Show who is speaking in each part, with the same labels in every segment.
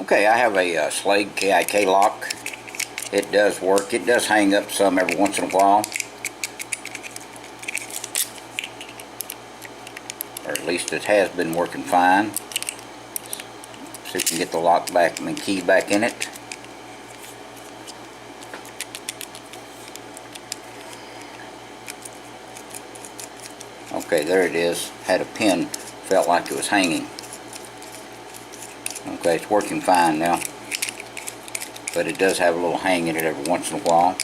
Speaker 1: Okay, I have a Schlage KIK lock. It does work. It does hang up some every once in a while. Or at least it has been working fine. See if we can get the lock back and the key back in it. Okay, there it is. Had a pin, felt like it was hanging. Okay, it's working fine now. But it does have a little hang in it every once in a while.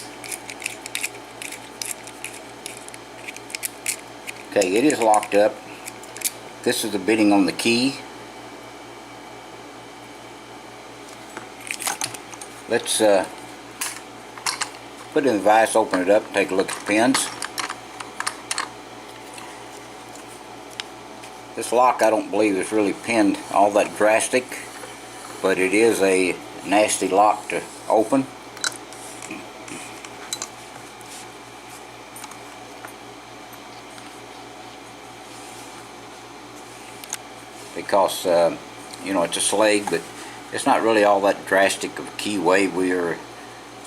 Speaker 1: Okay, it is locked up. This is the bitting on the key. Let's put it in the vise, open it up, and take a look at the pins. This lock, I don't believe is really pinned all that drastic, but it is a nasty lock to open. Because you know, it's a Schlage, but it's not really all that drastic of a keyway. We are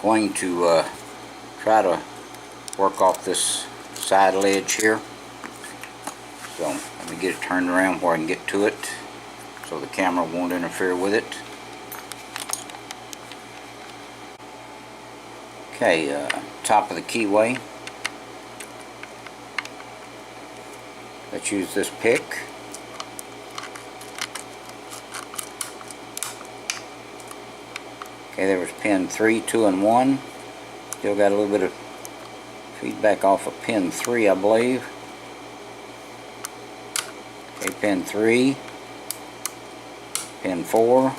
Speaker 1: going to try to work off this side ledge here. So let me get it turned around where I can get to it so the camera won't interfere with it. Okay, top of the keyway. Let's use this pick. Okay, there was pin 3, 2, and 1. Still got a little bit of feedback off of pin 3, I believe. Okay, pin 3, pin 4,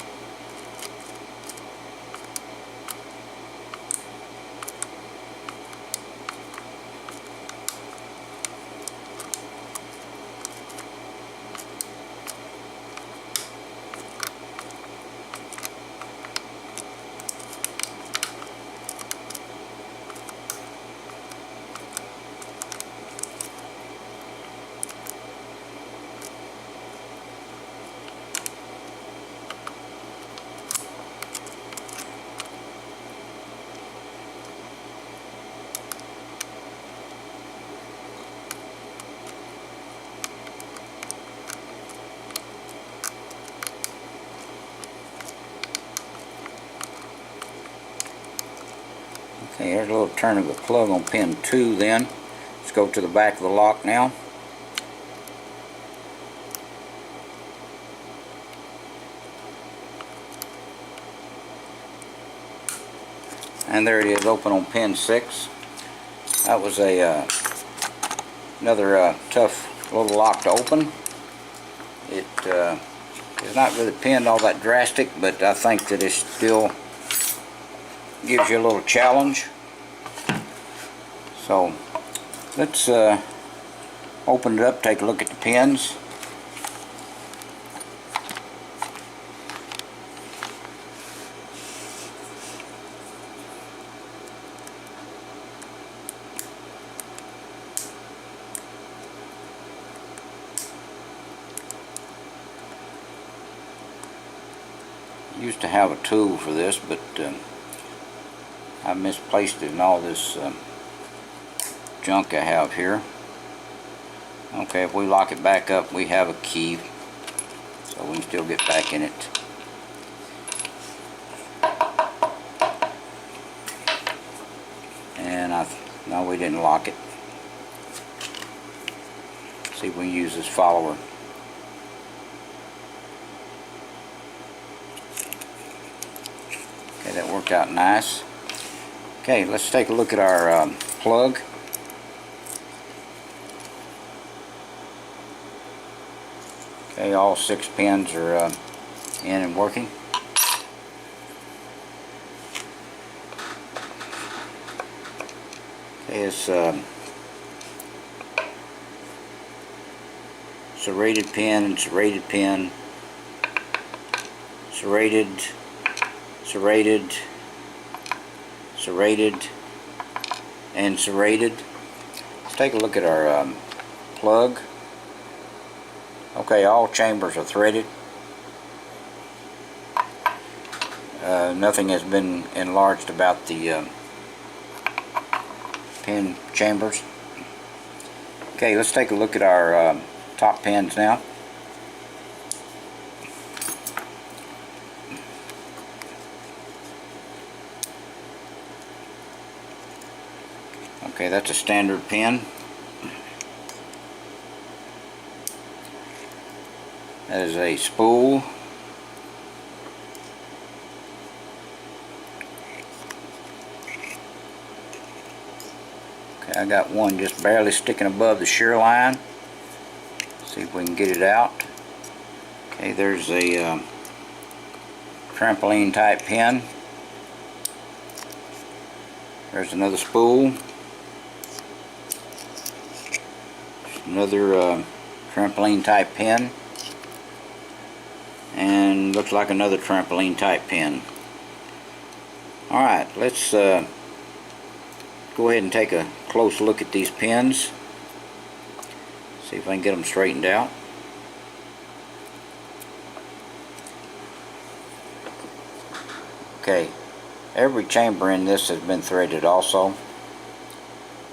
Speaker 1: okay, here's a little turn of the plug on pin 2 then. Let's go to the back of the lock now. And there it is, open on pin 6. That was a another tough little lock to open. It is not really pinned all that drastic, but I think that it still gives you a little challenge. So let's open it up, take a look at the pins. I used to have a tool for this, but I misplaced it in all this junk I have here. Okay, if we lock it back up, we have a key, so we can still get back in it. And no, we didn't lock it. See if we can use this follower. Okay, that worked out nice. Okay, let's take a look at our plug. Okay, all 6 pins are in and working. Okay, it's serrated pin and serrated pin, serrated, serrated, serrated, and serrated. Let's take a look at our plug. Okay, all chambers are threaded. Nothing has been enlarged about the pin chambers. Okay, let's take a look at our top pins now. Okay, that's a standard pin. That is a spool. Okay, I got one just barely sticking above the shear line. See if we can get it out. Okay, there's a trampoline type pin. There's another spool. Another trampoline type pin. And looks like another trampoline type pin. Alright, let's go ahead and take a close look at these pins. See if I can get them straightened out. Okay, every chamber in this has been threaded also.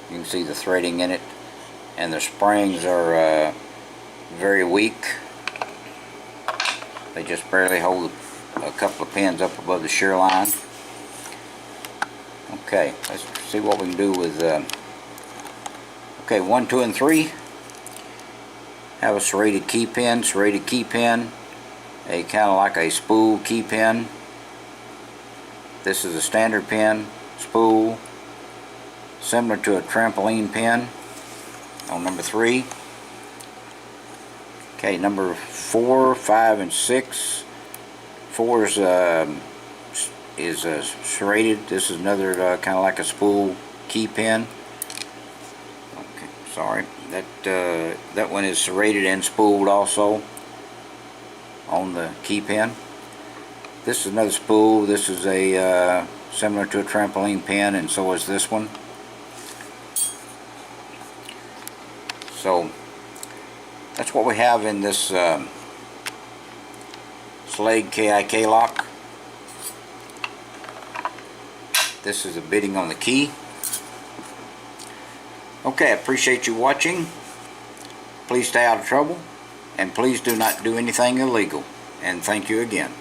Speaker 1: You can see the threading in it, and the springs are very weak. They just barely hold a couple of pins up above the shear line. Okay, let's see what we can do with okay, 1, 2, and 3 have a serrated key pin, a kind of like a spool key pin. This is a standard pin, spool, similar to a trampoline pin on number 3. Okay, number 4, 5, and 6. 4 is serrated. This is another kind of like a spool key pin. Okay, sorry. That one is serrated and spooled also on the key pin. This is another spool. This is a similar to a trampoline pin, and so is this one. So that's what we have in this Schlage KIK lock. This is the bitting on the key. Okay, I appreciate you watching. Please stay out of trouble, and please do not do anything illegal. And thank you again.